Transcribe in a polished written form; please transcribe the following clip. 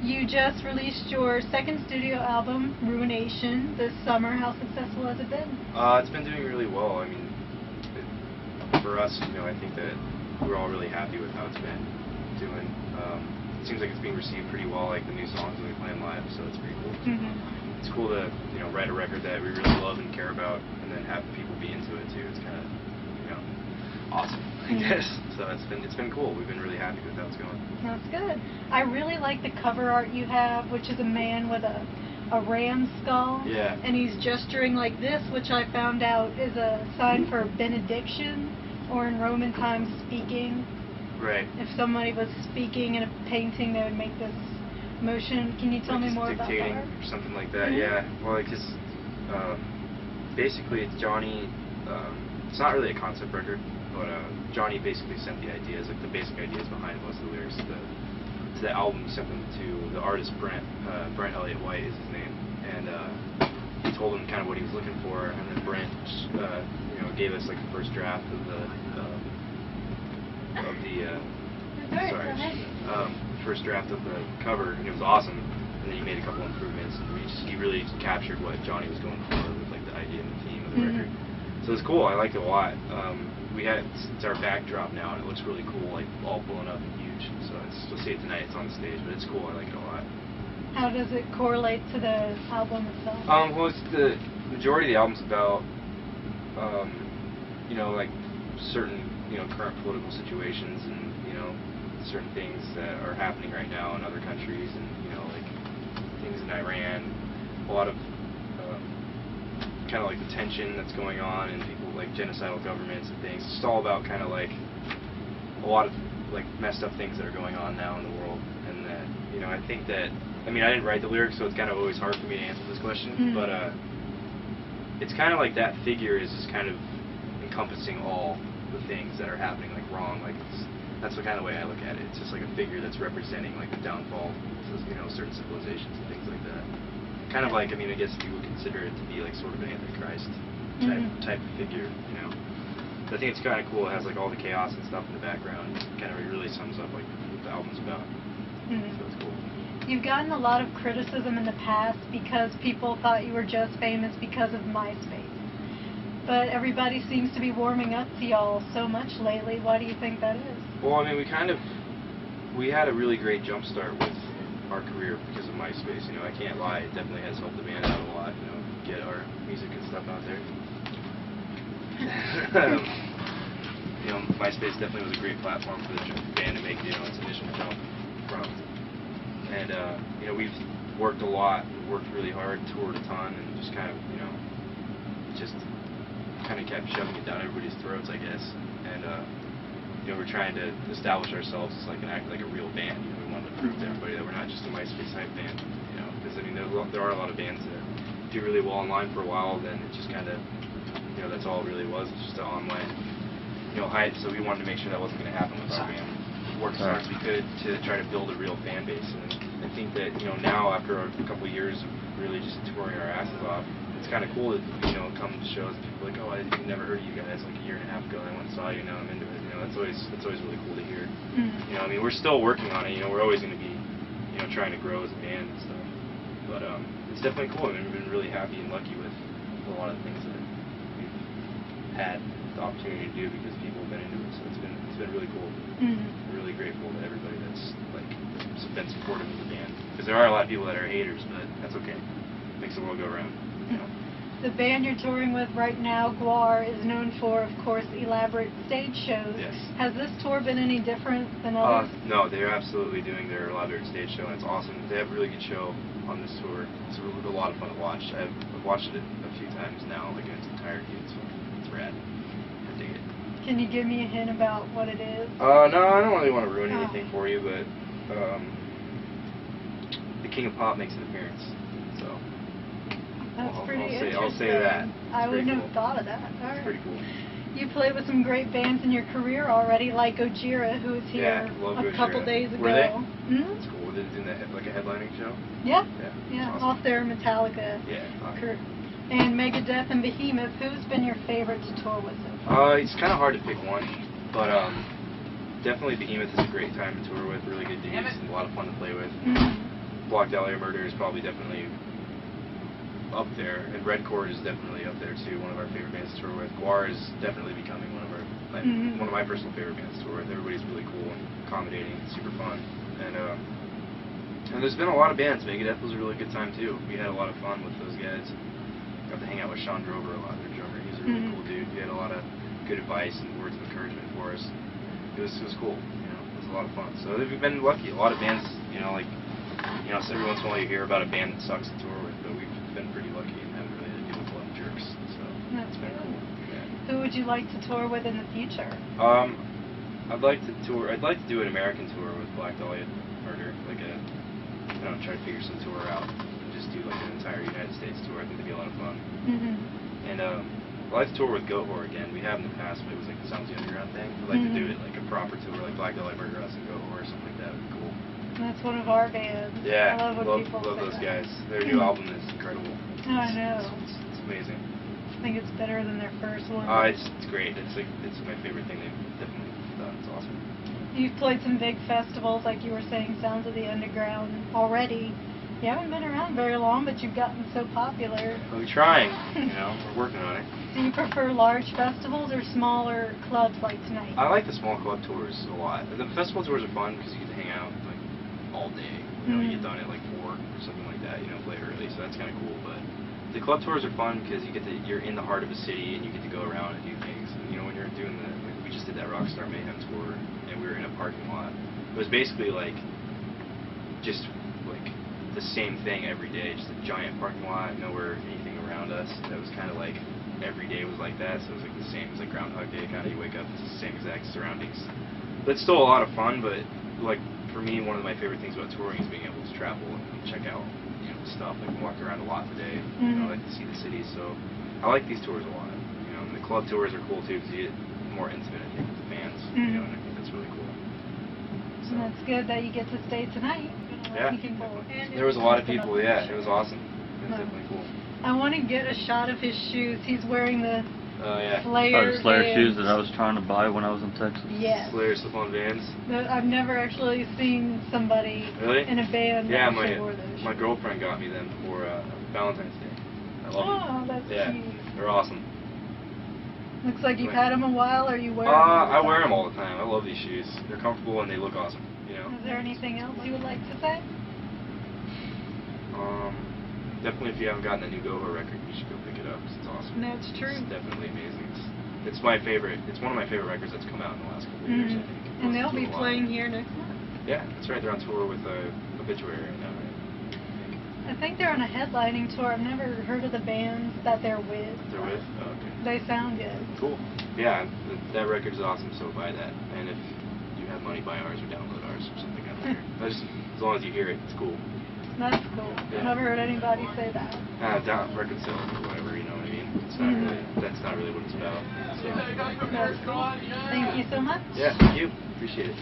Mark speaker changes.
Speaker 1: You just released your second studio album, Ruination, this summer. How successful has it been?
Speaker 2: It's been doing really well. I mean, for us, you know, I think that we're all really happy with how it's been doing. It seems like it's being received pretty well, like the new songs that we play live, so it's pretty cool. It's cool to, you know, write a record that we really love and care about, and then have people be into it too. It's kind of, you know, awesome, I guess. So it's been cool. We've been really happy with how it's going.
Speaker 1: That's good. I really like the cover art you have, which is a man with a ram skull.
Speaker 2: Yeah.
Speaker 1: And he's gesturing like this, which I found out is a sign for benediction, or in Roman times, speaking.
Speaker 2: Right.
Speaker 1: If somebody was speaking in a painting, they would make this motion. Can you tell me more about that?
Speaker 2: Dictating or something like that. Yeah. Well, like just basically, it's Johnny. It's not really a concept record, but Johnny basically sent the ideas, like the basic ideas behind most of the lyrics to the album. He sent them to the artist Brent Elliott White is his name, and he told him kind of what he was looking for, and then Brent, you know, gave us like the first draft of the first draft of the cover, and it was awesome. And then he made a couple improvements, and he really captured what Johnny was going for with like the idea and the theme of the record. So it's cool. I liked it a lot. It's our backdrop now, and it looks really cool, like all blown up and huge. So you'll see it tonight. It's on the stage, but it's cool. I like it a lot.
Speaker 1: How does it correlate to the album itself?
Speaker 2: Well, it's the majority of the album's about, you know, like certain, you know, current political situations and, you know, certain things that are happening right now in other countries, and, you know, like things in Iran, a lot of kind of like the tension that's going on, and people like genocidal governments and things. It's all about kind of like a lot of like messed up things that are going on now in the world, and that, you know, I think that, I mean, I didn't write the lyrics, so it's kind of always hard for me to answer this question, but it's kind of like that figure is just kind of encompassing all the things that are happening like wrong. Like that's the kind of way I look at it. It's just like a figure that's representing like the downfall of, you know, certain civilizations and things like that. Kind of like, I mean, I guess you would consider it to be like sort of an Antichrist type of figure, you know. So I think it's kind of cool. It has like all the chaos and stuff in the background. It kind of really sums up like what the album's about. So it's cool.
Speaker 1: You've gotten a lot of criticism in the past because people thought you were just famous because of MySpace. But everybody seems to be warming up to y'all so much lately. Why do you think that is?
Speaker 2: Well, I mean, we had a really great jump start with our career because of MySpace. You know, I can't lie, it definitely has helped the band out a lot, you know, get our music and stuff out there. You know, MySpace definitely was a great platform for the band to make, you know, its initial jump from. And, you know, we've worked a lot, worked really hard, toured a ton, and just kind of, you know, just kind of kept shoving it down everybody's throats, I guess. And, you know, we're trying to establish ourselves as like a real band. You know, we wanted to prove to everybody that we're not just a MySpace hype band. You know, because I mean, there are a lot of bands that do really well online for a while, then it just kind of, you know, that's all it really was. It's just an online, you know, hype. So we wanted to make sure that wasn't going to happen with our band. We worked as hard as we could to try to build a real fan base. And I think that, you know, now after a couple of years of really just touring our asses off, it's kind of cool to, you know, come to shows and people are like, oh, I never heard of you guys like a year and a half ago. I went and saw you, now I'm into it. You know, that's always really cool to hear. You know, I mean, we're still working on it. You know, we're always going to be, you know, trying to grow as a band and stuff. But it's definitely cool. I mean, we've been really happy and lucky with a lot of things that we've had the opportunity to do because people have been into it. So it's been really cool. We're really grateful to everybody that's like been supportive of the band. Because there are a lot of people that are haters, but that's okay. It makes the world go around. You know.
Speaker 1: The band you're touring with right now, Gwar, is known for, of course, elaborate stage shows.
Speaker 2: Yes.
Speaker 1: Has this tour been any different than others?
Speaker 2: No, they're absolutely doing their elaborate stage show, and it's awesome. They have a really good show on this tour. It's a lot of fun to watch. I've watched it a few times now, like in its entirety. It's rad. I dig it.
Speaker 1: Can you give me a hint about what it is?
Speaker 2: No, I don't really want to ruin anything for you, but the King of Pop makes an appearance, so.
Speaker 1: That's pretty interesting.
Speaker 2: I'll say that.
Speaker 1: I wouldn't have thought of that.
Speaker 2: It's pretty cool.
Speaker 1: You played with some great bands in your career already, like Gojira, who was here a couple days ago.
Speaker 2: Were they? That's cool. Were they doing like a headlining show?
Speaker 1: Yeah.
Speaker 2: Yeah. Awesome.
Speaker 1: Off their Metallica.
Speaker 2: Yeah. Awesome.
Speaker 1: And Megadeth and Behemoth. Who's been your favorite to tour with so far?
Speaker 2: It's kind of hard to pick one, but definitely Behemoth is a great time to tour with. Really good dudes, and a lot of fun to play with. Black Dahlia Murder is probably definitely up there, and Red Chord is definitely up there too. One of our favorite bands to tour with. Gwar is definitely becoming one of our one of my personal favorite bands to tour with. Everybody's really cool and accommodating, super fun, and there's been a lot of bands. Megadeth was a really good time too. We had a lot of fun with those guys. Got to hang out with Sean Drover a lot, their drummer. He's a really cool dude. He had a lot of good advice and words of encouragement for us. It was cool. You know, it was a lot of fun. So we've been lucky. A lot of bands, you know, like, you know, so every once in a while you hear about a band that sucks to tour with, but we've been pretty lucky and haven't really had to deal with a lot of jerks. So
Speaker 1: That's
Speaker 2: it's been
Speaker 1: good.
Speaker 2: cool. Yeah.
Speaker 1: Who would you like to tour with in the future?
Speaker 2: I'd like to tour. I'd like to do an American tour with Black Dahlia Murder, like a, you know, try to figure some tour out and just do like an entire United States tour. I think it'd be a lot of fun. And I'd like to tour with Goat again. We have in the past, but it was like the Sounds of the Underground thing. I'd like to do it like a proper tour, like Black Dahlia Murder us and Goat or something like that. Would be cool.
Speaker 1: That's one of our bands.
Speaker 2: Yeah,
Speaker 1: I love when people
Speaker 2: love
Speaker 1: say
Speaker 2: those
Speaker 1: that.
Speaker 2: guys. Their new album is incredible.
Speaker 1: Oh, I know.
Speaker 2: It's amazing.
Speaker 1: I think it's better than their first one.
Speaker 2: It's great. It's my favorite thing they've definitely done. It's awesome.
Speaker 1: You've played some big festivals, like you were saying, Sounds of the Underground already. You haven't been around very long, but you've gotten so popular.
Speaker 2: We're trying. You know, we're working on it.
Speaker 1: Do you prefer large festivals or smaller clubs like tonight?
Speaker 2: I like the small club tours a lot. The festival tours are fun because you get to hang out like all day. You know, you get done at like 4 or something like that. You know, play early, so that's kind of cool. But the club tours are fun because you're in the heart of a city and you get to go around and do things. And, you know, when you're doing we just did that Rockstar Mayhem tour and we were in a parking lot. It was basically like just like the same thing every day, just a giant parking lot, nowhere anything around us. That was kind of like every day was like that, so it was like the same. It was like Groundhog Day, kind of. You wake up, it's the same exact surroundings. But it's still a lot of fun. But like for me, one of my favorite things about touring is being able to travel and check out, you know, stuff. Like walk around a lot today. You know, I like to see the city. So I like these tours a lot. You know, and the club tours are cool too because you get more intimate, I think, with the fans. You know, and I think that's really cool. So.
Speaker 1: And that's good that you get to stay tonight.
Speaker 2: Yeah. There was a lot of people. Yeah, it was awesome. It was definitely cool.
Speaker 1: I want to get a shot of his shoes. He's wearing the
Speaker 2: yeah.
Speaker 1: Slayer,
Speaker 3: Slayer shoes that I was trying to buy when I was in Texas.
Speaker 1: Yes.
Speaker 2: Slayer slip-on Vans.
Speaker 1: I've never actually seen somebody in a band that actually wore those.
Speaker 2: My girlfriend got me them for Valentine's Day. I love them.
Speaker 1: That's cute.
Speaker 2: They're awesome.
Speaker 1: Looks like you've had them a while, or you wear them?
Speaker 2: I wear them all the time. I love these shoes. They're comfortable and they look awesome. You know.
Speaker 1: Is there anything else you would like to say?
Speaker 2: Definitely, if you haven't gotten the new Go-Ho record, you should go pick it up. It's awesome.
Speaker 1: That's true.
Speaker 2: It's definitely amazing. It's my favorite. It's one of my favorite records that's come out in the last couple of years, I think.
Speaker 1: And they'll be playing here next month.
Speaker 2: Yeah, that's right. They're on tour with Obituary right now, right?
Speaker 1: I think they're on a headlining tour. I've never heard of the bands that they're with.
Speaker 2: They're with? Oh, okay.
Speaker 1: They sound good.
Speaker 2: Cool. Yeah, that record is awesome, so buy that. And if you have money, buy ours or download ours or something out there. As long as you hear it, it's cool.
Speaker 1: That's cool.
Speaker 2: Yeah.
Speaker 1: I've never heard anybody say that.
Speaker 2: Down record sales or whatever, you know what I mean? It's not really, that's not really what it's about. So.
Speaker 1: That's cool. Thank you so much.
Speaker 2: Yeah, thank you. Appreciate it.